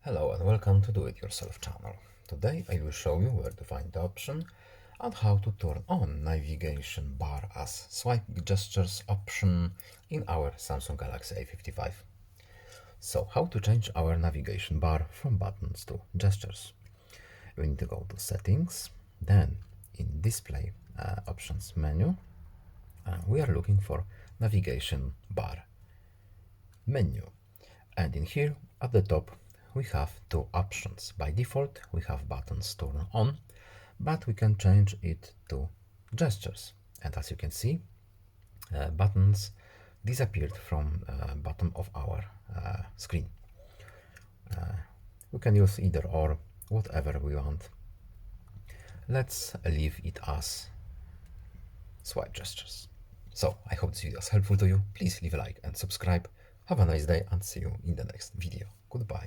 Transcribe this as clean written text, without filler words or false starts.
Hello and welcome to Do It Yourself channel. Today I will show you where to find the option and how to turn on navigation bar as swipe gestures option in our Samsung Galaxy A55. So how to change our navigation bar from buttons to gestures? We need to go to settings, then in display options menu we are looking for navigation bar menu, and in here at the top we have two options. By default we have buttons turn on, but we can change it to gestures, and as you can see buttons disappeared from bottom of our screen. We can use either or, whatever we want. Let's leave it as swipe gestures. So I hope this video is helpful to you. Please leave a like and subscribe. Have a nice day and see you in the next video. Goodbye.